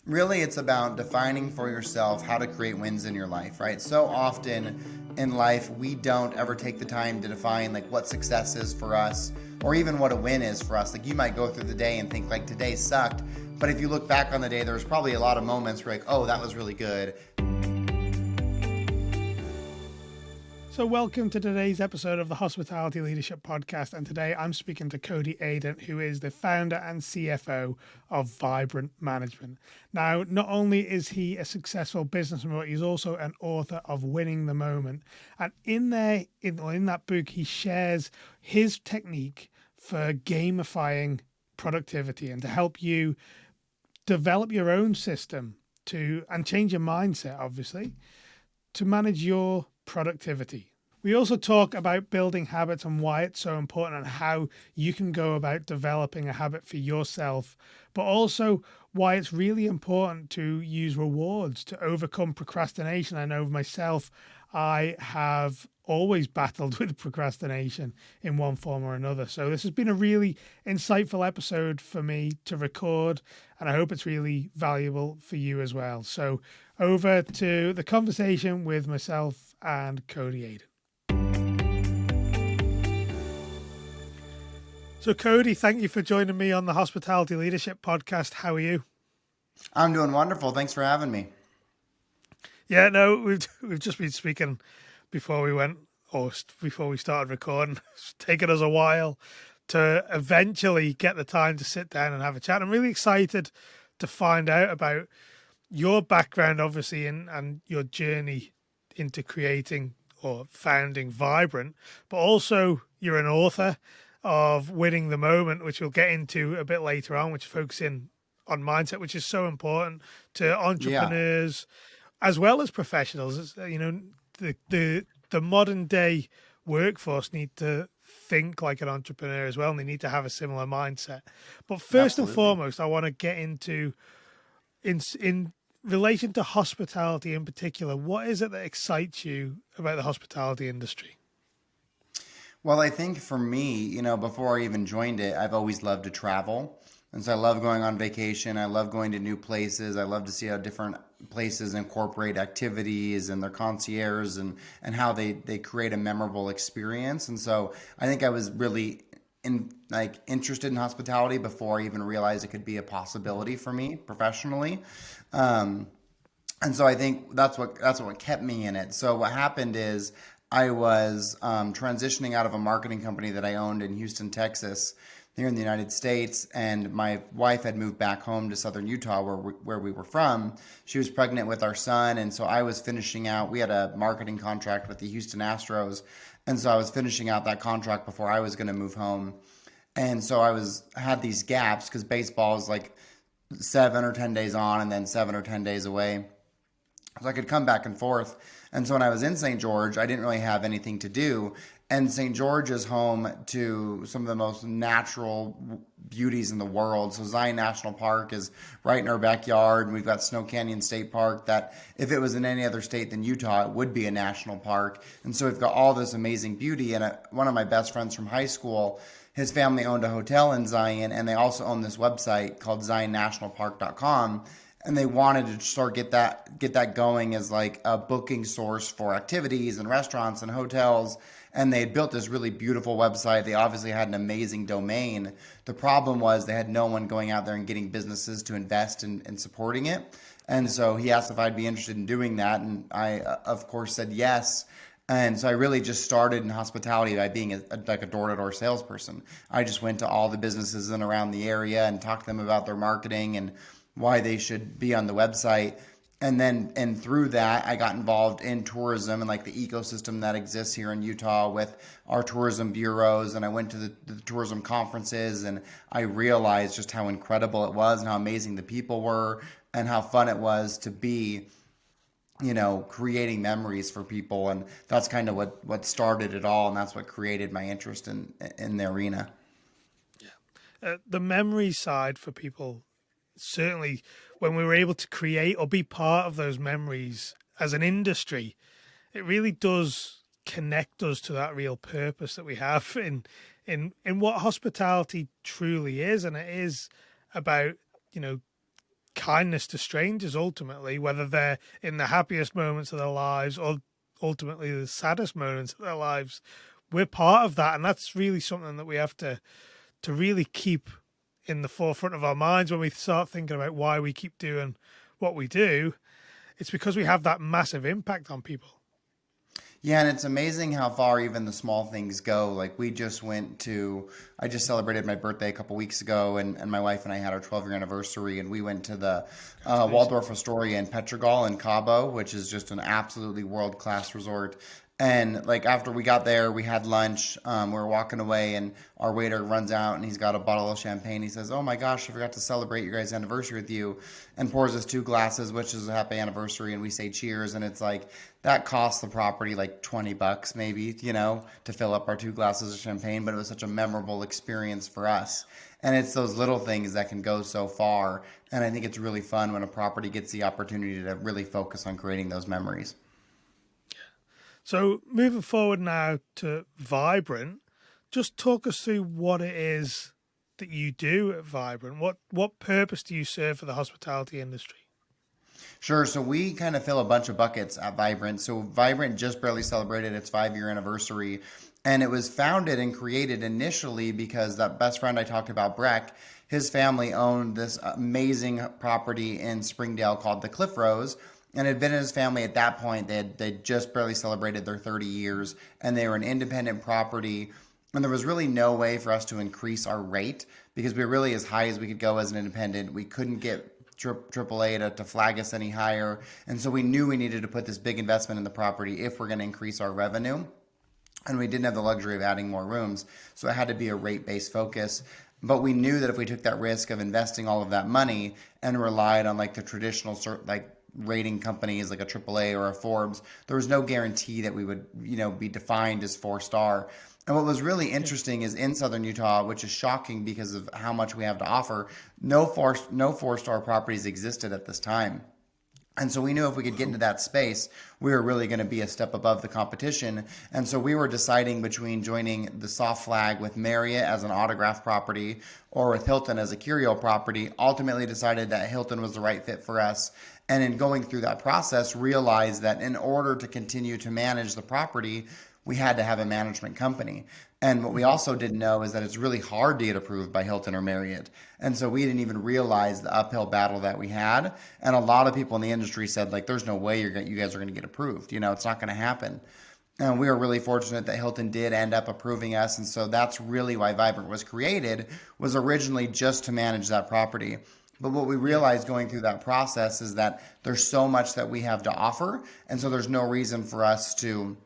Really, it's about defining for yourself how to create wins in your life, right? So often in life, we don't ever take the time to define like what success is for us or even what a win is for us. Like you might go through the day and think like today sucked, but if you look back on the day, there's probably a lot of moments where like, oh, that was really good. So welcome to today's episode of the Hospitality Leadership Podcast. And today I'm speaking to Cody Adent, who is the founder and CFO of Vibrant Management. Now, not only is he a successful businessman, but he's also an author of Winning the Moment. And in that book, he shares his technique for gamifying productivity and to help you develop your own system and change your mindset, obviously, to manage your productivity. We also talk about building habits and why it's so important and how you can go about developing a habit for yourself, but also why it's really important to use rewards to overcome procrastination. I know myself, I have always battled with procrastination in one form or another. So this has been a really insightful episode for me to record, and I hope it's really valuable for you as well. So over to the conversation with myself and Cody Adent. So Cody, thank you for joining me on the Hospitality Leadership Podcast. How are you? I'm doing wonderful. Thanks for having me. Yeah, no, we've just been speaking before we started recording. It's taken us a while to eventually get the time to sit down and have a chat. I'm really excited to find out about your background, obviously, and your journey into creating or founding Vibrant, but also you're an author of Winning the Moment, which we'll get into a bit later on, which is focusing on mindset, which is so important to Yeah, entrepreneurs as well as professionals. The modern day workforce need to think like an entrepreneur as well, and they need to have a similar mindset. But first and absolutely. foremost, I want to get into in relation to hospitality in particular. What is it that excites you about the hospitality industry? Well, I think for me, before I even joined it, I've always loved to travel. And so I love going on vacation. I love going to new places. I love to see how different places incorporate activities and their concierge and how they create a memorable experience. And so I think I was really interested in hospitality before I even realized it could be a possibility for me professionally. Um, and so I think that's what kept me in it. So what happened is I was transitioning out of a marketing company that I owned in Houston, Texas, here in the United States, and my wife had moved back home to southern Utah, where we were from. She was pregnant with our son, and so I was finishing out. We had a marketing contract with the Houston Astros, and so I was finishing out that contract before I was going to move home. And so had these gaps because baseball is like 7 or 10 days on and then 7 or 10 days away. So I could come back and forth. And so when I was in St. George, I didn't really have anything to do. And St. George is home to some of the most natural beauties in the world. So Zion National Park is right in our backyard. And we've got Snow Canyon State Park that if it was in any other state than Utah, it would be a national park. And so we've got all this amazing beauty. And one of my best friends from high school, his family owned a hotel in Zion, and they also owned this website called zionnationalpark.com, and they wanted to start get that going as like a booking source for activities and restaurants and hotels. And they had built this really beautiful website. They obviously had an amazing domain. The problem was they had no one going out there and getting businesses to invest in supporting it. And so he asked if I'd be interested in doing that, and I of course said yes. And so I really just started in hospitality by being like a door-to-door salesperson. I just went to all the businesses in around the area and talked to them about their marketing and why they should be on the website. And through that, I got involved in tourism and like the ecosystem that exists here in Utah with our tourism bureaus. And I went to the tourism conferences, and I realized just how incredible it was and how amazing the people were and how fun it was to be, creating memories for people. And that's kind of what started it all. And that's what created my interest in the arena. The memory side for people, certainly when we were able to create or be part of those memories as an industry, it really does connect us to that real purpose that we have in what hospitality truly is. And it is about, kindness to strangers, ultimately, whether they're in the happiest moments of their lives or ultimately the saddest moments of their lives. We're part of that, and that's really something that we have to really keep in the forefront of our minds when we start thinking about why we keep doing what we do. It's because we have that massive impact on people. Yeah, and it's amazing how far even the small things go. Like I just celebrated my birthday a couple weeks ago, and my wife and I had our 12-year anniversary, and we went to the Waldorf Astoria in Petrogal in Cabo, which is just an absolutely world-class resort. And like after we got there, we had lunch. We were walking away, and our waiter runs out, and he's got a bottle of champagne. He says, "Oh my gosh, I forgot to celebrate your guys' anniversary with you," and pours us two glasses, which is a happy anniversary, and we say cheers. And it's like that cost the property like $20 maybe, to fill up our two glasses of champagne. But it was such a memorable experience for us. And it's those little things that can go so far. And I think it's really fun when a property gets the opportunity to really focus on creating those memories. So moving forward now to Vibrant, just talk us through what it is that you do at Vibrant. What purpose do you serve for the hospitality industry? Sure. So we kind of fill a bunch of buckets at Vibrant. So Vibrant just barely celebrated its 5-year anniversary. And it was founded and created initially because that best friend I talked about, Breck, his family owned this amazing property in Springdale called the Cliff Rose. And it had been in his family at that point. They just barely celebrated their 30 years, and they were an independent property. And there was really no way for us to increase our rate because we were really as high as we could go as an independent. We couldn't get AAA to flag us any higher. And so we knew we needed to put this big investment in the property if we're going to increase our revenue. And we didn't have the luxury of adding more rooms. So it had to be a rate-based focus. But we knew that if we took that risk of investing all of that money and relied on like the traditional rating companies like a AAA or a Forbes, there was no guarantee that we would, be defined as 4-star. And what was really interesting is in Southern Utah, which is shocking because of how much we have to offer, no 4-star properties existed at this time. And so we knew if we could get into that space, we were really going to be a step above the competition. And so we were deciding between joining the soft flag with Marriott as an autograph property or with Hilton as a curio property. Ultimately decided that Hilton was the right fit for us. And in going through that process, realized that in order to continue to manage the property, we had to have a management company. And what we also didn't know is that it's really hard to get approved by Hilton or Marriott. And so we didn't even realize the uphill battle that we had. And a lot of people in the industry said, like, there's no way you guys are going to get approved. It's not going to happen. And we were really fortunate that Hilton did end up approving us. And so that's really why Vibrant was created, was originally just to manage that property. But what we realized going through that process is that there's so much that we have to offer. And so there's no reason for us to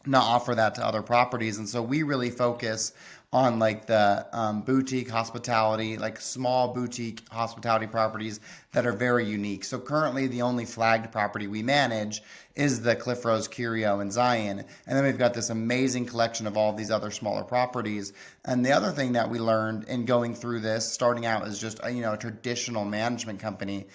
not offer that to other properties. And so we really focus on like the boutique hospitality, like small boutique hospitality properties that are very unique. So currently the only flagged property we manage is the Cliff Rose Curio in Zion. And then we've got this amazing collection of all these other smaller properties. And the other thing that we learned in going through this, starting out as just a traditional management company,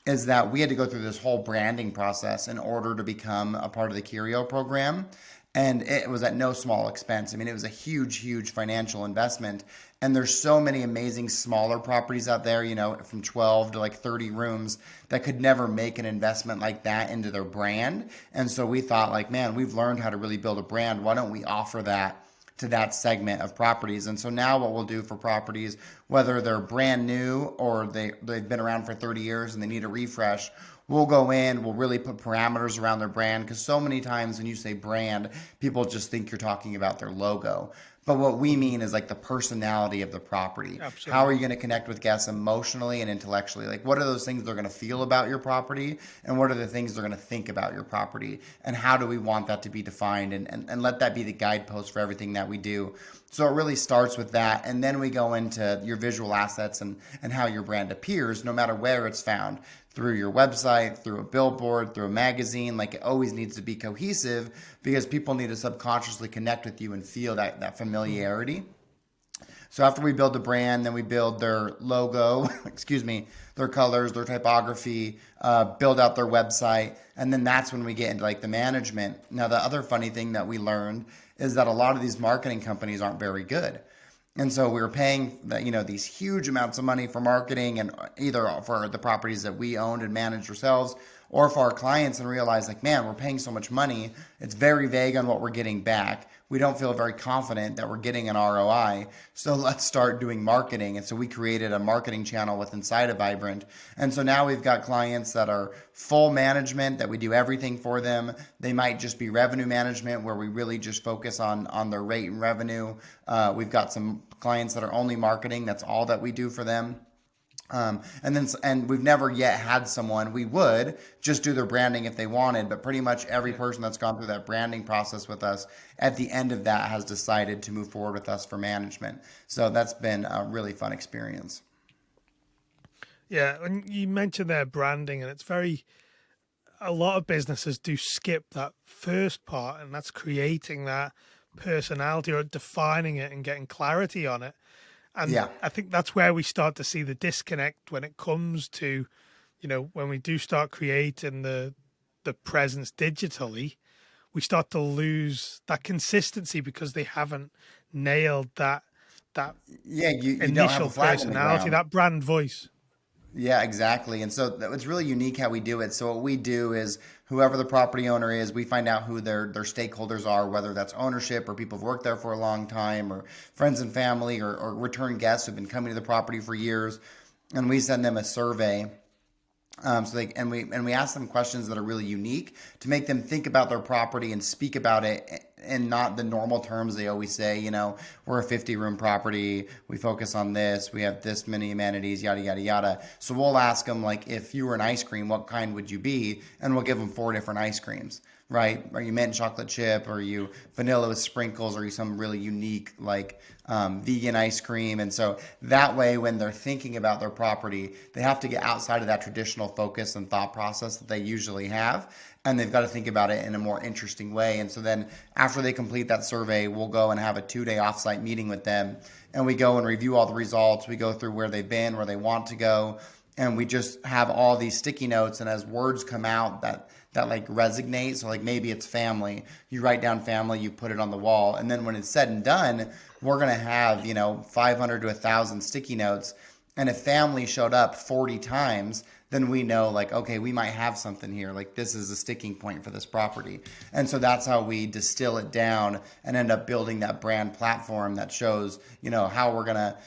is that we had to go through this whole branding process in order to become a part of the Curio program. And it was at no small expense. I mean, it was a huge, huge financial investment. And there's so many amazing smaller properties out there, from 12 to like 30 rooms that could never make an investment like that into their brand. And so we thought like, man, we've learned how to really build a brand. Why don't we offer that to that segment of properties? And so now what we'll do for properties, whether they're brand new or they've been around for 30 years and they need a refresh, we'll go in, we'll really put parameters around their brand, because so many times when you say brand, people just think you're talking about their logo. But what we mean is like the personality of the property. Absolutely. How are you going to connect with guests emotionally and intellectually? Like, what are those things they're going to feel about your property? And what are the things they're going to think about your property? And how do we want that to be defined? And let that be the guidepost for everything that we do. So it really starts with that. And then we go into your visual assets and how your brand appears, no matter where it's found. Through your website, through a billboard, through a magazine. Like, it always needs to be cohesive because people need to subconsciously connect with you and feel that familiarity. So after we build the brand, then we build their logo, their colors, their typography, build out their website. And then that's when we get into like the management. Now, the other funny thing that we learned is that a lot of these marketing companies aren't very good. And so we were paying these huge amounts of money for marketing, and either for the properties that we owned and managed ourselves or for our clients, and realized like, man, we're paying so much money. It's very vague on what we're getting back. We don't feel very confident that we're getting an ROI. So let's start doing marketing. And so we created a marketing channel with inside of Vibrant. And so now we've got clients that are full management, that we do everything for them. They might just be revenue management, where we really just focus on their rate and revenue. We've got some clients that are only marketing. That's all that we do for them. And we've never yet had someone. We would just do their branding if they wanted, but pretty much every person that's gone through that branding process with us, at the end of that, has decided to move forward with us for management. So that's been a really fun experience. Yeah, and you mentioned their branding, and it's very, a lot of businesses do skip that first part, and that's creating that personality or defining it and getting clarity on it. And Yeah. I think that's where we start to see the disconnect when it comes to, when we do start creating the presence digitally, we start to lose that consistency because they haven't nailed that Yeah, you don't have a initial flag in the personality, ground. that brand voice. Yeah, exactly. And so it's really unique how we do it. So what we do is, whoever the property owner is, we find out who their stakeholders are, whether that's ownership or people who've worked there for a long time, or friends and family, or return guests who've been coming to the property for years. And we send them a survey. So we ask them questions that are really unique to make them think about their property and speak about it in not the normal terms they always say. We're a 50-room property. We focus on this. We have this many amenities, yada, yada, yada. So we'll ask them, like, if you were an ice cream, what kind would you be? And we'll give them 4 different ice creams, right? Are you mint chocolate chip? Are you vanilla with sprinkles? Are you some really unique, like, vegan ice cream? And so that way, when they're thinking about their property, they have to get outside of that traditional focus and thought process that they usually have. And they've got to think about it in a more interesting way. And so then after they complete that survey, we'll go and have a 2-day offsite meeting with them. And we go and review all the results. We go through where they've been, where they want to go. And we just have all these sticky notes. And as words come out that like resonate, so like maybe it's family, you write down family, you put it on the wall. And then when it's said and done, we're going to have 500 to 1,000 sticky notes. And if family showed up 40 times, then we know, like, okay, we might have something here. Like, this is a sticking point for this property. And so that's how we distill it down and end up building that brand platform that shows, how we're going to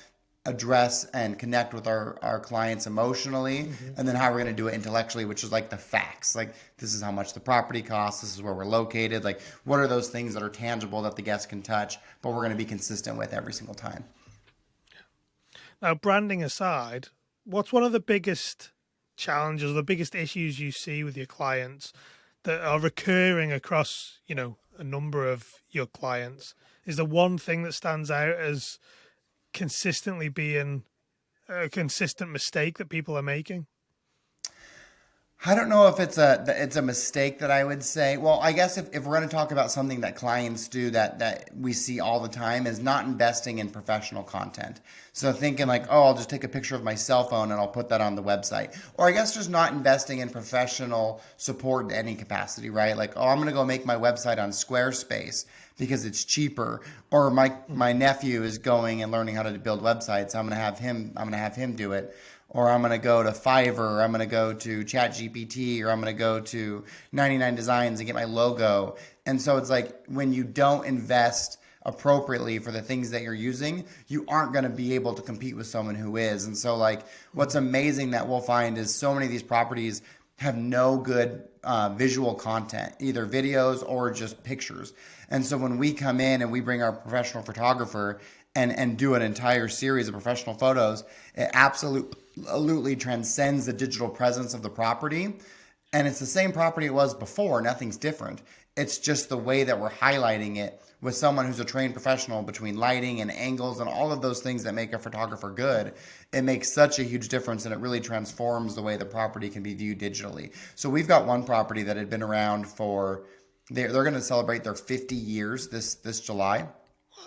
address and connect with our clients emotionally, and then how we're going to do it intellectually, which is like the facts. Like, this is how much the property costs. This is where we're located. Like, what are those things that are tangible that the guests can touch, but we're going to be consistent with every single time. Now, branding aside, what's one of the biggest challenges, the biggest issues you see with your clients that are recurring across, a number of your clients? Is there one thing that stands out as consistently being a consistent mistake that people are making? I don't know if it's a mistake that I would say. Well, I guess if we're going to talk about something that clients do that we see all the time, is not investing in professional content. So thinking like, oh, I'll just take a picture of my cell phone and I'll put that on the website. Or I guess just not investing in professional support in any capacity, right? Like, oh, I'm going to go make my website on Squarespace because it's cheaper. Or my nephew is going and learning how to build websites. I'm going to have him do it. Or I'm going to go to Fiverr, or I'm going to go to ChatGPT, or I'm going to go to 99 Designs and get my logo. And so it's like, when you don't invest appropriately for the things that you're using, you aren't going to be able to compete with someone who is. And so, like, what's amazing that we'll find is so many of these properties have no good visual content, either videos or just pictures. And so when we come in and we bring our professional photographer and do an entire series of professional photos, it absolutely transcends the digital presence of the property. And it's the same property it was before. Nothing's different. It's just the way that we're highlighting it with someone who's a trained professional, between lighting and angles and all of those things that make a photographer good. It makes such a huge difference, and it really transforms the way the property can be viewed digitally. So we've got one property that had been around for, they're going to celebrate their 50 years this July.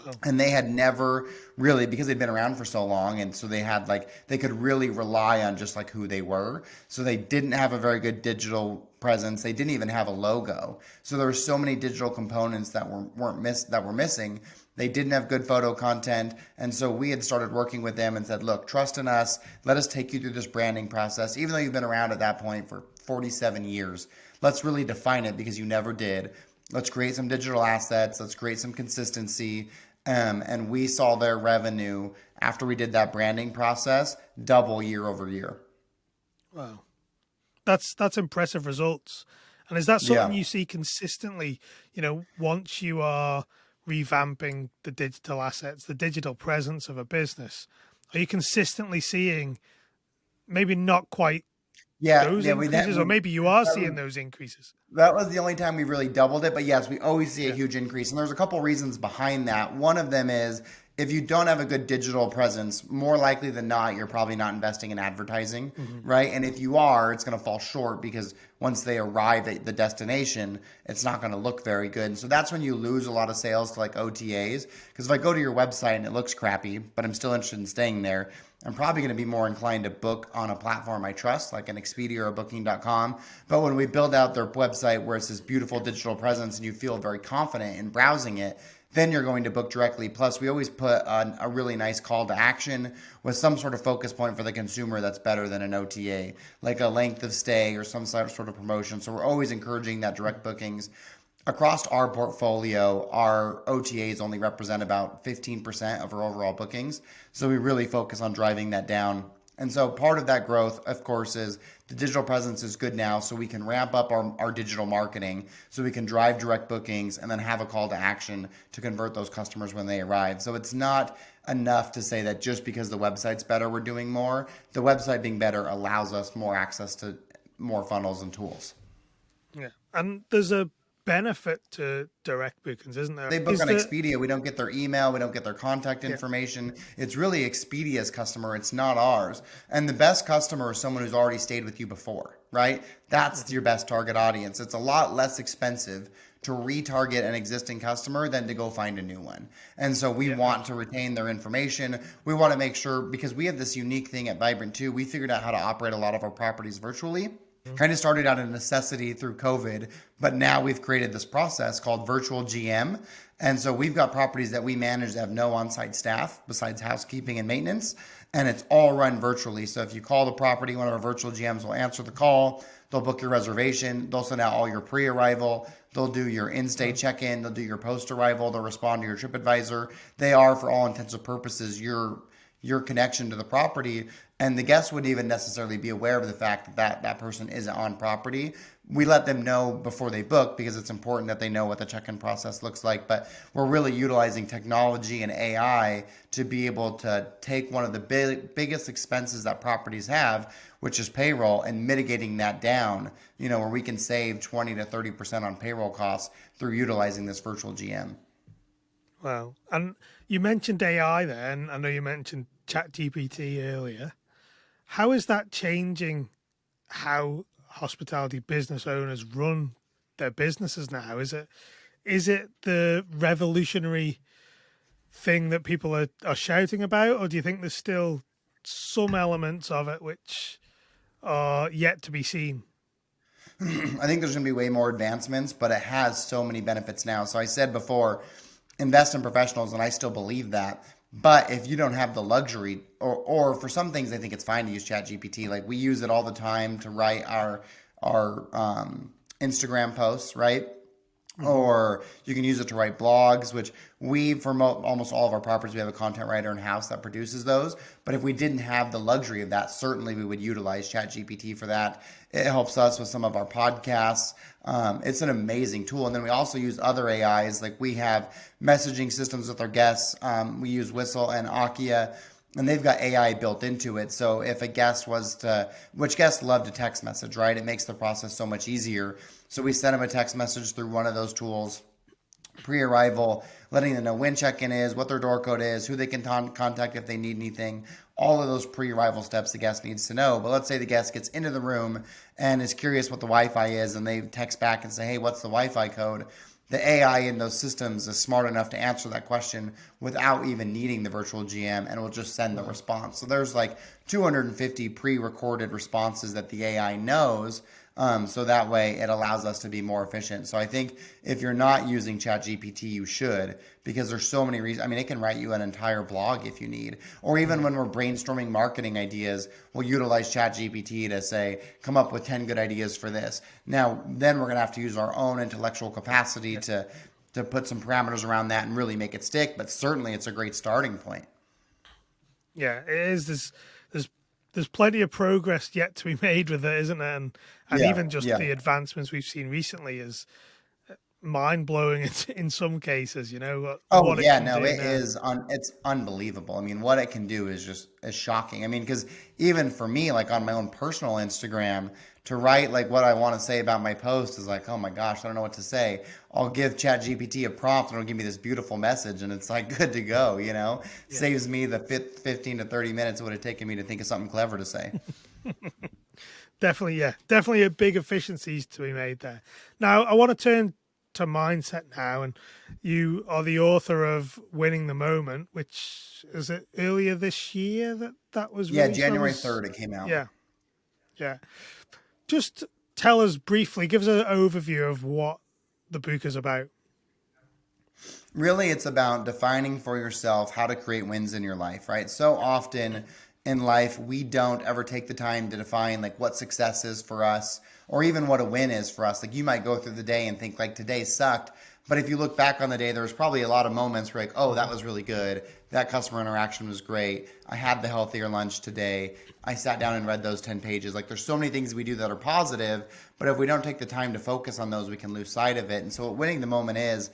Oh, And they had never really, because they'd been around for so long, and so they had like they could really rely on just like who they were. So they didn't have a very good digital presence. They didn't even have a logo. So there were so many digital components that were missing. They didn't have good photo content, and so we had started working with them and said, "Look, trust in us. Let us take you through this branding process. Even though you've been around at that point for 47 years, let's really define it because you never did. Let's create some digital assets. Let's create some consistency." And we saw their revenue after we did that branding process double year over year. wow. That's impressive results. And is that something Yeah. you see consistently, once you are revamping the digital assets, the digital presence of a business? Are you consistently seeing maybe not quite Yeah, those yeah, we that increases, or we maybe you are that seeing was those increases? that was the only time we really doubled it. But yes, we always see a Yeah. huge increase, and there's a couple reasons behind that. One of them is if you don't have a good digital presence, more likely than not, you're probably not investing in advertising, Hmm. right? And if you are, it's going to fall short because once they arrive at the destination, it's not going to look very good. And so that's when you lose a lot of sales to like OTAs. Because if I go to your website and it looks crappy, but I'm still interested in staying there, I'm probably going to be more inclined to book on a platform I trust, like an Expedia or a Booking.com. But when we build out their website where it's this beautiful digital presence and you feel very confident in browsing it, then you're going to book directly. Plus, we always put a really nice call to action with some sort of focus point for the consumer that's better than an OTA, like a length of stay or some sort of promotion. So we're always encouraging that direct bookings. Across our portfolio, our OTAs only represent about 15% of our overall bookings. So we really focus on driving that down. And so part of that growth, of course, is the digital presence is good now, so we can ramp up our digital marketing, so we can drive direct bookings and then have a call to action to convert those customers when they arrive. So it's not enough to say that just because the website's better, we're doing more. The website being better allows us more access to more funnels and tools. Yeah. And there's a benefit to direct bookings, isn't there? They book Is on the Expedia, we don't get their email, we don't get their contact Yeah. information. It's really Expedia's customer, it's not ours. And the best customer is someone who's already stayed with you before, right? That's Mhm. your best target audience. It's a lot less expensive to retarget an existing customer than to go find a new one. And so we Yeah, want to absolutely. retain their information. We want to make sure, because we have this unique thing at Vibrant too, we figured out how to operate a lot of our properties virtually. Kind of started out of necessity through COVID, but now we've created this process called virtual GM. And so we've got properties that we manage that have no on site staff besides housekeeping and maintenance, and it's all run virtually. So if you call the property, one of our virtual GMs will answer the call, they'll book your reservation, they'll send out all your pre arrival, they'll do your in stay Wow. check in, they'll do your post arrival, they'll respond to your TripAdvisor. They are, for all intents and purposes, your connection to the property, and the guest wouldn't even necessarily be aware of the fact that that person isn't on property. We let them know before they book because it's important that they know what the check-in process looks like. But we're really utilizing technology and AI to be able to take one of the biggest expenses that properties have, which is payroll, and mitigating that down, where we can save 20 to 30% on payroll costs through utilizing this virtual GM. Wow. And you mentioned AI there, and I know you mentioned ChatGPT earlier. How is that changing how hospitality business owners run their businesses now? Is it the revolutionary thing that people are shouting about, or do you think there's still some elements of it which are yet to be seen? I think there's going to be way more advancements, but it has so many benefits now. So I said before, invest in professionals, and I still believe that. But if you don't have the luxury, or for some things, I think it's fine to use ChatGPT. Like we use it all the time to write our Instagram posts, right? Hmm. Or you can use it to write blogs, which we, for almost all of our properties, we have a content writer in house that produces those. But if we didn't have the luxury of that, certainly we would utilize ChatGPT for that. It helps us with some of our podcasts. It's an amazing tool. And then we also use other AIs, like we have messaging systems with our guests. We use Whistle and Akia, and they've got AI built into it. So if a guest which guests love to text message, right? It makes the process so much easier. So we send them a text message through one of those tools pre-arrival, letting them know when check-in is, what their door code is, who they can contact if they need anything, all of those pre-arrival steps the guest needs to know. But let's say the guest gets into the room and is curious what the Wi-Fi is, and they text back and say, hey, what's the Wi-Fi code? the AI in those systems is smart enough to answer that question without even needing the virtual GM, and it will just send the response. So there's like 250 pre-recorded responses that the AI knows. So that way it allows us to be more efficient. So I think if you're not using ChatGPT, you should, because there's so many reasons. I mean, it can write you an entire blog if you need, or even when we're brainstorming marketing ideas, we'll utilize ChatGPT to say, come up with 10 good ideas for this. Now, then we're going to have to use our own intellectual capacity to put some parameters around that and really make it stick. But certainly it's a great starting point. Yeah, it is. There's plenty of progress yet to be made with it, isn't there? And Yeah, even just yeah. the advancements we've seen recently is mind blowing in some cases. You know Oh what it yeah, can no, do it now. is it's unbelievable. I mean, what it can do is just is shocking. I mean, because even for me, like on my own personal Instagram, to write like what I want to say about my post is like, oh my gosh, I don't know what to say. I'll give ChatGPT a prompt and it'll give me this beautiful message, and it's like good to go. Yeah, Saves me the 15 to 30 minutes it would have taken me to think of something clever to say. definitely. Yeah, definitely a big efficiencies to be made there. Now, I want to turn to mindset now, and you are the author of Winning the Moment, which is it earlier this year that was Yeah, released. When January was 3rd it came out. yeah, yeah. Just tell us briefly, give us an overview of what the book is about. Really, it's about defining for yourself how to create wins in your life, right? So often in life, we don't ever take the time to define like what success is for us or even what a win is for us. Like you might go through the day and think like today sucked. But if you look back on the day, there was probably a lot of moments where like, oh, that was really good. That customer interaction was great. I had the healthier lunch today. I sat down and read those 10 pages. Like there's so many things we do that are positive, but if we don't take the time to focus on those, we can lose sight of it. And so what winning the moment is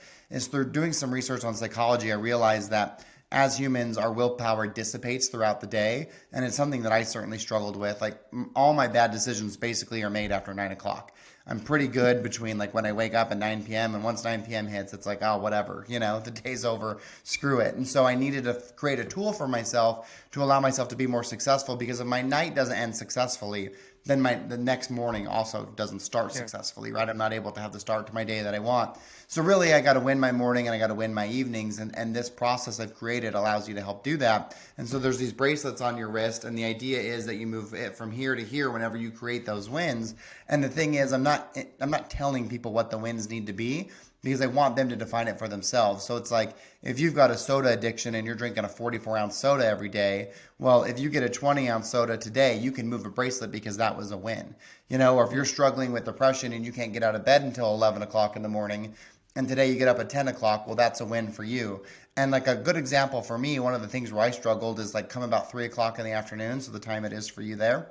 through doing some research on psychology, I realized that as humans, our willpower dissipates throughout the day. And it's something that I certainly struggled with. Like all my bad decisions basically are made after 9 o'clock. I'm pretty good between like when I wake up at 9 p.m. and once 9 p.m. hits, it's like, oh, whatever, the day's over, screw it. And so I needed to create a tool for myself to allow myself to be more successful because if my night doesn't end successfully, then the next morning also doesn't start Yeah. successfully, right? I'm not able to have the start to my day that I want. So really, I got to win my morning and I got to win my evenings. And this process I've created allows you to help do that. And so there's these bracelets on your wrist. And the idea is that you move it from here to here whenever you create those wins. And the thing is, I'm not telling people what the wins need to be because I want them to define it for themselves. So it's like if you've got a soda addiction and you're drinking a 44-ounce soda every day, well, if you get a 20-ounce soda today, you can move a bracelet because that was a win. Or if you're struggling with depression and you can't get out of bed until 11 o'clock in the morning, and today you get up at 10 o'clock, well, that's a win for you. And like a good example for me, one of the things where I struggled is like come about 3 o'clock in the afternoon, so the time it is for you there.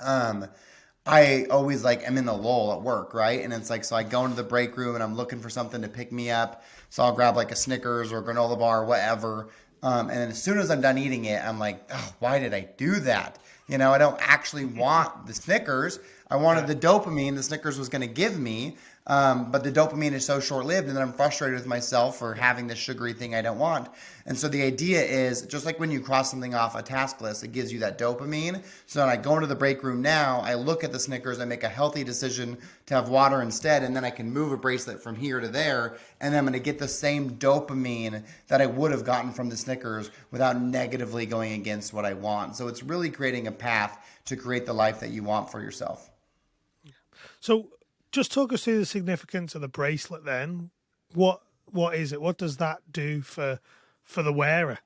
Um, I always like am in the lull at work, right? And it's like so I go into the break room and I'm looking for something to pick me up. So I'll grab like a Snickers or a granola bar or whatever. And then as soon as I'm done eating it, I'm like, oh, why did I do that? I don't actually want the Snickers. I wanted Yeah. the dopamine the Snickers was going to give me. But the dopamine is so short lived, and then I'm frustrated with myself for having this sugary thing I don't want. And so the idea is just like when you cross something off a task list, it gives you that dopamine. So when I go into the break room now, I look at the Snickers, I make a healthy decision to have water instead, and then I can move a bracelet from here to there, and then I'm going to get the same dopamine that I would have gotten from the Snickers without negatively going against what I want. So it's really creating a path to create the life that you want for yourself. So, just talk us through the significance of the bracelet. Then, what is it? What does that do for the wearer?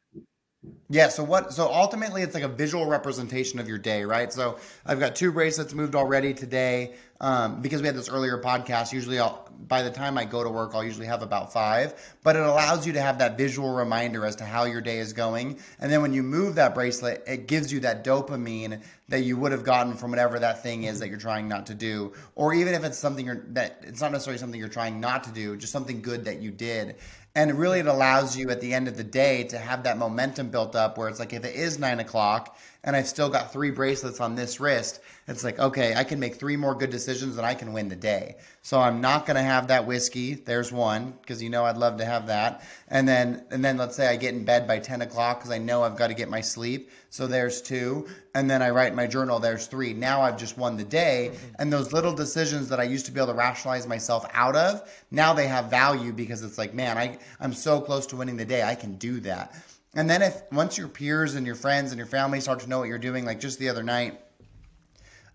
Yeah, so ultimately it's like a visual representation of your day, right? So I've got two bracelets moved already today. Because we had this earlier podcast, usually by the time I go to work, I'll usually have about five, but it allows you to have that visual reminder as to how your day is going. And then when you move that bracelet, it gives you that dopamine that you would have gotten from whatever that thing is that you're trying not to do. Or even if it's something that it's not necessarily something you're trying not to do, just something good that you did. And really, Yeah. it allows you at the end of the day to have that momentum built up where it's like if it is 9 o'clock and I've still got 3 bracelets on this wrist, it's like, okay, I can make 3 more good decisions and I can win the day. So I'm not going to have that whiskey. There's one, because I'd love to have that. And then let's say I get in bed by 10 o'clock because I know I've got to get my sleep. So there's 2. And then I write in my journal, there's 3. Now I've just won the day. And those little decisions that I used to be able to rationalize myself out of, now they have value because it's like, man, I'm so close to winning the day. I can do that. And then if once your peers and your friends and your family start to know what you're doing, like just the other night,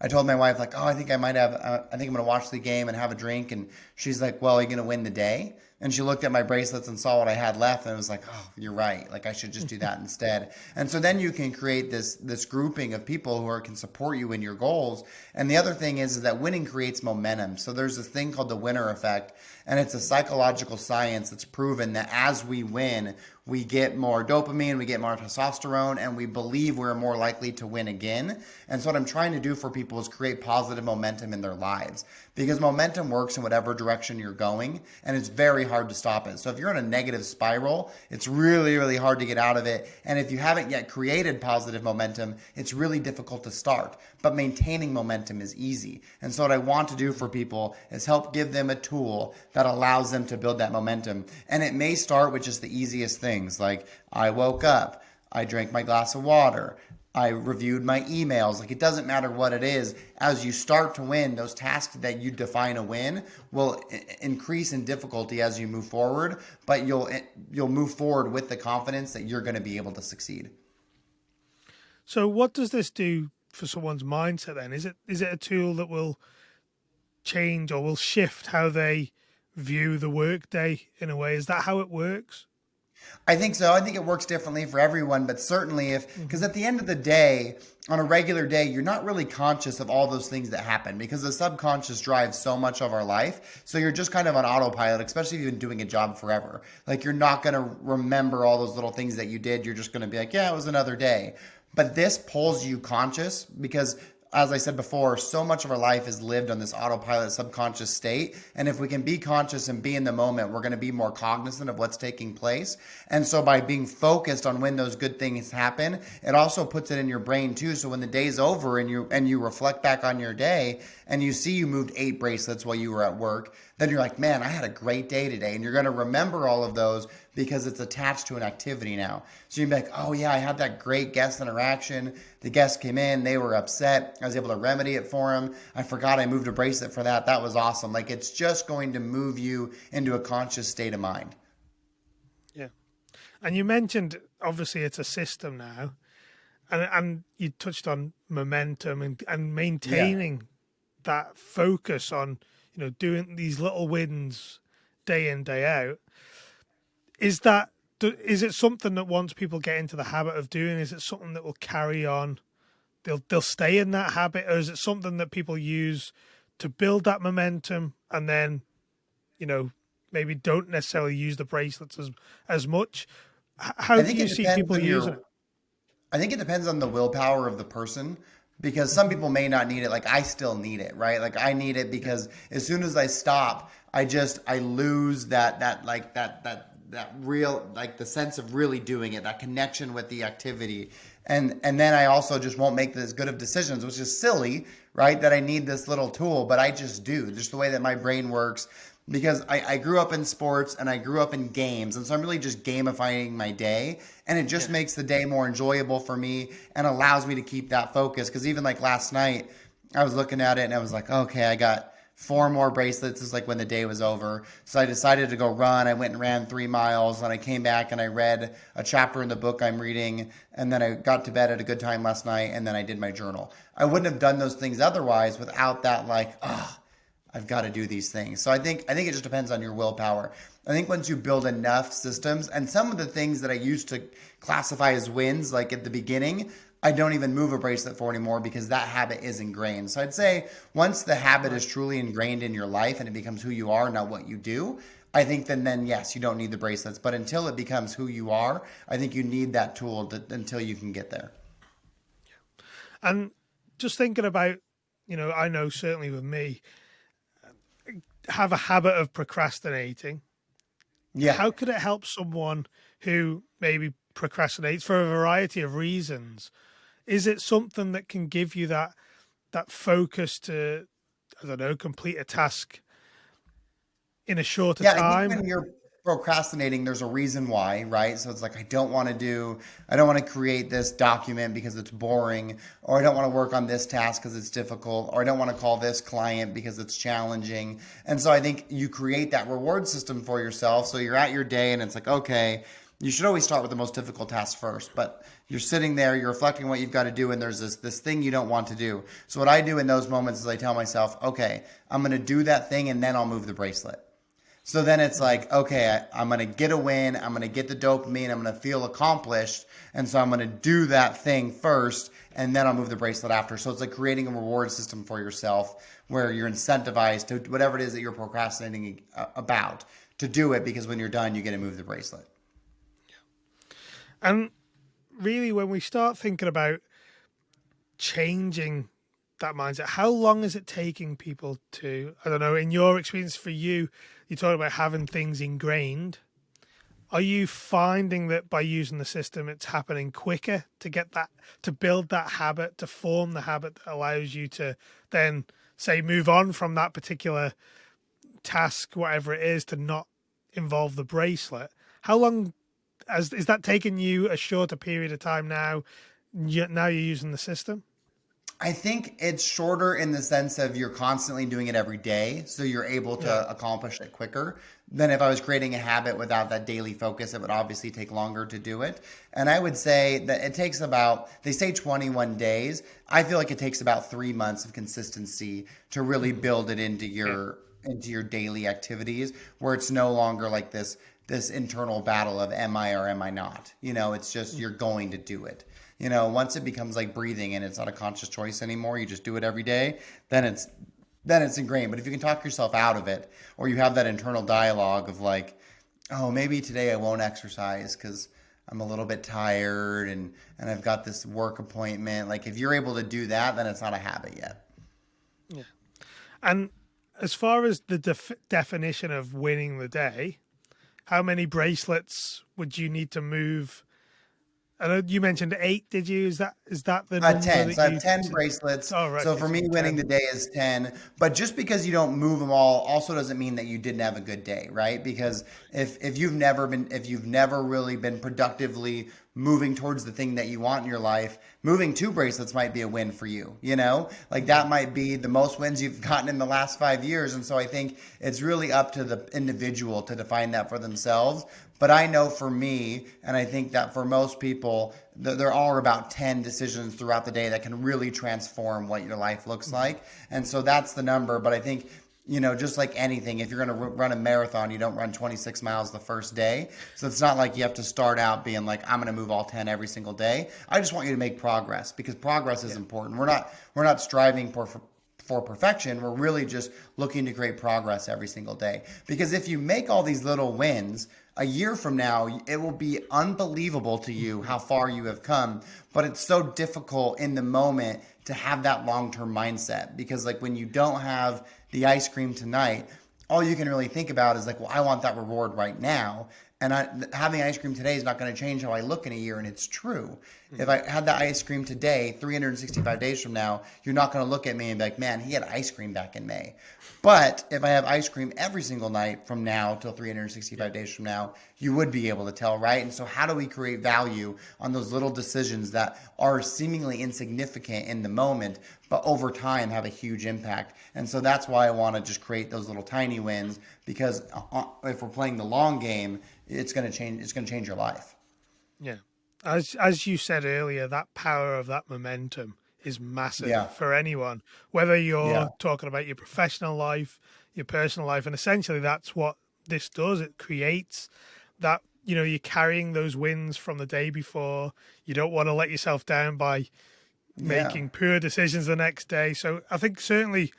I told my wife, like, oh, I think I might have, I think I'm going to watch the game and have a drink. And she's like, well, are you going to win the day? And she looked at my bracelets and saw what I had left. And it was like, oh, you're right. Like, I should just do that instead. And so then you can create this grouping of people can support you in your goals. And the other thing is that winning creates momentum. So there's this thing called the winner effect. And it's a psychological science that's proven that as we win, we get more dopamine, we get more testosterone, and we believe we're more likely to win again. And so what I'm trying to do for people is create positive momentum in their lives, because momentum works in whatever direction you're going, and it's very hard to stop it. So if you're in a negative spiral, it's really, really hard to get out of it. And if you haven't yet created positive momentum, it's really difficult to start. But maintaining momentum is easy. And so what I want to do for people is help give them a tool that allows them to build that momentum. And it may start with just the easiest things, like I woke up, I drank my glass of water, I reviewed my emails. Like, it doesn't matter what it is. As you start to win, those tasks that you define a win will increase in difficulty as you move forward, but you'll move forward with the confidence that you're going to be able to succeed. So what does this do for someone's mindset then? Is it a tool that will change or will shift how they view the workday in a way? Is that how it works? I think so. I think it works differently for everyone, but certainly because at the end of the day, on a regular day, you're not really conscious of all those things that happen because the subconscious drives so much of our life. So you're just kind of on autopilot, especially if you've been doing a job forever. Like, you're not going to remember all those little things that you did. You're just going to be like, yeah, it was another day. But this pulls you conscious because, as I said before, so much of our life is lived on this autopilot subconscious state. And if we can be conscious and be in the moment, we're going to be more cognizant of what's taking place. And so by being focused on when those good things happen, it also puts it in your brain too. So when the day's over and you reflect back on your day and you see you moved 8 bracelets while you were at work, then you're like, man, I had a great day today. And you're going to remember all of those because it's attached to an activity now. So you'd be like, oh yeah, I had that great guest interaction. The guest came in, they were upset. I was able to remedy it for them. I forgot I moved a bracelet for that. That was awesome. Like, it's just going to move you into a conscious state of mind. Yeah. And you mentioned, obviously, it's a system now. And you touched on momentum and Yeah. maintaining that focus on, doing these little wins day in, day out. Is that, is it something that once people get into the habit of doing, is it something that will carry on? They'll stay in that habit, or is it something that people use to build that momentum and then, maybe don't necessarily use the bracelets as much? How I do think you it see depends people on using it? your I think it depends on the willpower of the person, because some people may not need it. Like, I still need it, right? Like, I need it because as soon as I stop, I lose that real, like, the sense of really doing it, that connection with the activity. And then I also just won't make as good of decisions, which is silly, right? That I need this little tool, but I just do. Just the way that my brain works, because I grew up in sports and I grew up in games. And so I'm really just gamifying my day. And it just Yeah. makes the day more enjoyable for me and allows me to keep that focus. Because even like last night, I was looking at it and I was like, okay, I got 4 more bracelets. It's like when the day was over. So I decided to go run. I went and ran 3 miles and I came back and I read a chapter in the book I'm reading. And then I got to bed at a good time last night and then I did my journal. I wouldn't have done those things otherwise without that, like, I've got to do these things. So I think it just depends on your willpower. I think once you build enough systems, and some of the things that I used to classify as wins, like at the beginning, I don't even move a bracelet for anymore because that habit is ingrained. So I'd say once the habit is truly ingrained in your life and it becomes who you are, not what you do, I think then yes, you don't need the bracelets. But until it becomes who you are, I think you need that tool until you can get there. And just thinking about, I know certainly with me, have a habit of procrastinating. Yeah. How could it help someone who maybe procrastinates for a variety of reasons? is it something that can give you that focus to, I don't know, complete a task in a shorter Yeah, I think time? when you're procrastinating, there's a reason why, right? So it's like, I don't want to create this document because it's boring, or I don't want to work on this task because it's difficult, or I don't want to call this client because it's challenging. And so I think you create that reward system for yourself. So you're at your day and it's like, okay, you should always start with the most difficult task first, but you're sitting there, you're reflecting what you've got to do, and there's this thing you don't want to do. So what I do in those moments is I tell myself, okay, I'm going to do that thing and then I'll move the bracelet. So then it's like, okay, I'm going to get a win. I'm going to get the dopamine. I'm going to feel accomplished. And so I'm going to do that thing first, and then I'll move the bracelet after. So it's like creating a reward system for yourself where you're incentivized to whatever it is that you're procrastinating about to do it, because when you're done, you get to move the bracelet. And really, when we start thinking about changing that mindset, how long is it taking people to, I don't know, in your experience for you, you talk about having things ingrained. Are you finding that by using the system, it's happening quicker to get that, to build that habit, to form the habit that allows you to then, say, move on from that particular task, whatever it is, to not involve the bracelet? How long is that taking you? A shorter period of time now? Now you're using the system. I think it's shorter in the sense of you're constantly doing it every day, so you're able Yeah. to accomplish it quicker than if I was creating a habit without that daily focus. It would obviously take longer to do it. And I would say that it takes about, they say 21 days. I feel like it takes about 3 months of consistency to really build it Yeah. into your daily activities, where it's no longer like this internal battle of am I or am I not? It's just you're going to do it. Once it becomes like breathing and it's not a conscious choice anymore, you just do it every day, then it's ingrained. But if you can talk yourself out of it, or you have that internal dialogue of like, oh, maybe today I won't exercise because I'm a little bit tired and I've got this work appointment. Like if you're able to do that, then it's not a habit yet. Yeah. And as far as the definition of winning the day, how many bracelets would you need to move? I know you mentioned 8. Did you? Is that the number 10. that So I have you? 10 bracelets. Oh, right. So Okay, for so me, winning 10. the day is 10. But just because you don't move them all also doesn't mean that you didn't have a good day, right? Because if you've never really been productively moving towards the thing that you want in your life, moving 2 bracelets might be a win for you, Like that might be the most wins you've gotten in the last 5 years. And so I think it's really up to the individual to define that for themselves. But I know for me, and I think that for most people, there are about 10 decisions throughout the day that can really transform what your life looks like. And so that's the number. But I think, just like anything, if you're going to run a marathon, you don't run 26 miles the first day. So it's not like you have to start out being like, I'm going to move all 10 every single day. I just want you to make progress, because progress is Yeah. important. We're not striving for perfection. We're really just looking to create progress every single day. Because if you make all these little wins, a year from now, it will be unbelievable to you how far you have come. But it's so difficult in the moment to have that long term mindset, because, like, when you don't have the ice cream tonight, all you can really think about is like, well, I want that reward right now. And having ice cream today is not going to change how I look in a year. And it's true. If I had that ice cream today, 365 days from now, you're not going to look at me and be like, man, he had ice cream back in May. But if I have ice cream every single night from now till Yeah. 365 days from now, you would be able to tell, right? And so, how do we create value on those little decisions that are seemingly insignificant in the moment, but over time have a huge impact? And so, that's why I want to just create those little tiny wins, because if we're playing the long game, it's going to change. It's going to change your life. Yeah. As you said earlier, that power of that momentum is massive Yeah. for anyone, whether Yeah. you're talking about your professional life, your personal life, and essentially that's what this does. It creates that, you're carrying those wins from the day before. You don't want to let yourself down by Yeah. making poor decisions the next day. So I think certainly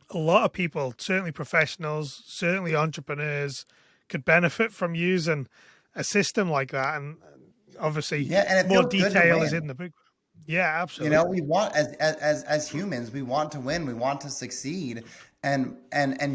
a lot of people, certainly professionals, certainly entrepreneurs, could benefit from using a system like that. And obviously, Yeah. And it more feels good to detail is win. in the book. Yeah, You know, absolutely. we want as humans, we want to win, we want to succeed, and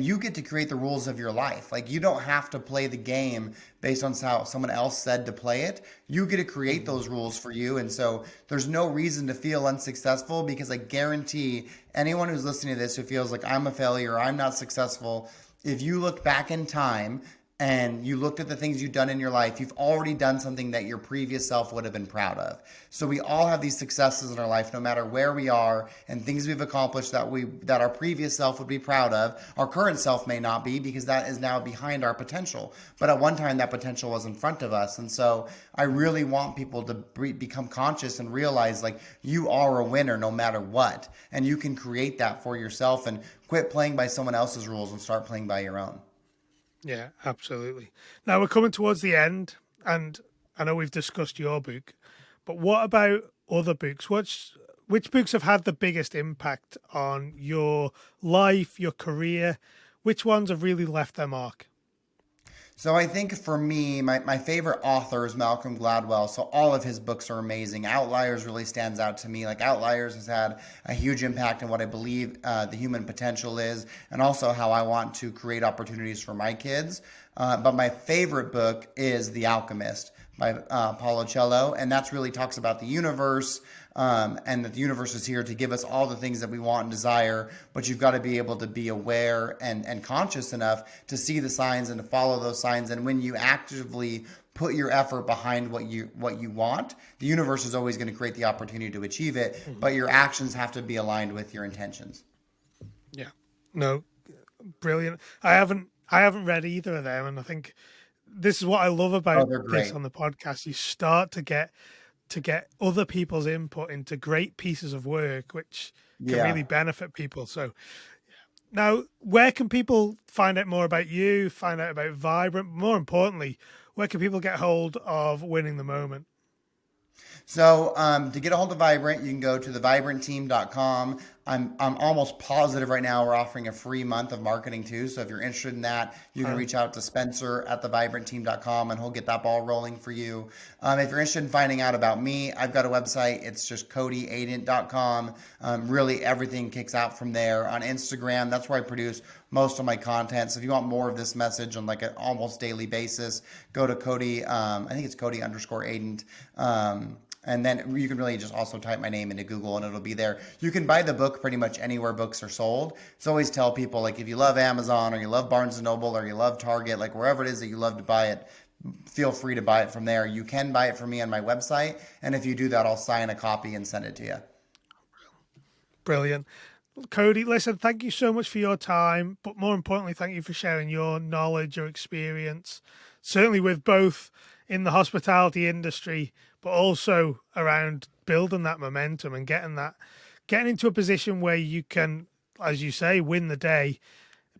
you get to create the rules of your life. Like you don't have to play the game based on how someone else said to play it. You get to create Mhm. those rules for you, and so there's no reason to feel unsuccessful because I guarantee anyone who's listening to this who feels like I'm a failure, or I'm not successful, if you look back in time and you looked at the things you've done in your life, you've already done something that your previous self would have been proud of. So we all have these successes in our life, no matter where we are, and things we've accomplished that our previous self would be proud of. Our current self may not be because that is now behind our potential. But at one time, that potential was in front of us, and so I really want people to become conscious and realize like you are a winner no matter what, and you can create that for yourself and quit playing by someone else's rules and start playing by your own. Yeah, absolutely. Now we're coming towards the end, and I know we've discussed your book, but what about other books? Which books have had the biggest impact on your life, your career? Which ones have really left their mark? So I think for me, my favorite author is Malcolm Gladwell. So all of his books are amazing. Outliers really stands out to me. Like Outliers has had a huge impact on what I believe the human potential is, and also how I want to create opportunities for my kids. But my favorite book is The Alchemist by Paulo Coelho, and that's really talks about the universe, and that the universe is here to give us all the things that we want and desire. But you've got to be able to be aware and conscious enough to see the signs and to follow those signs. And when you actively put your effort behind what you want, the universe is always going to create the opportunity to achieve it. Mhm. But your actions have to be aligned with your intentions. Yeah. No, brilliant. I haven't read either of them, and I think this is what I love Oh, about they're this great. on the podcast. You start to get other people's input into great pieces of work, which can Yeah. really benefit people. So now, where can people find out more about you, find out about Vibrant? More importantly, where can people get hold of Winning the Moment? So to get a hold of Vibrant, you can go to thevibrantteam.com. I'm almost positive right now we're offering a free month of marketing too. So if you're interested in that, you can Wow. reach out to Spencer at thevibrantteam.com and he'll get that ball rolling for you. If you're interested in finding out about me, I've got a website. It's just codyadent.com. Really, everything kicks out from there. On Instagram, that's where I produce most of my content. So if you want more of this message on like an almost daily basis, go to Cody. I think it's Cody underscore Adent. And then you can really just also type my name into Google and it'll be there. You can buy the book pretty much anywhere books are sold. So I always tell people like if you love Amazon or you love Barnes and Noble or you love Target, like wherever it is that you love to buy it, feel free to buy it from there. You can buy it from me on my website, and if you do that, I'll sign a copy and send it to you. Brilliant. Cody, listen, thank you so much for your time, but more importantly, thank you for sharing your knowledge, your experience, certainly with both in the hospitality industry, but also around building that momentum and getting into a position where you can, as you say, win the day,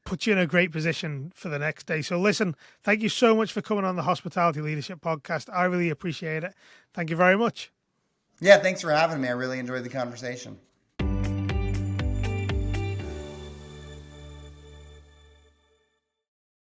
put you in a great position for the next day. So listen, thank you so much for coming on the Hospitality Leadership Podcast. I really appreciate it. Thank you very much. Yeah, thanks for having me. I really enjoyed the conversation.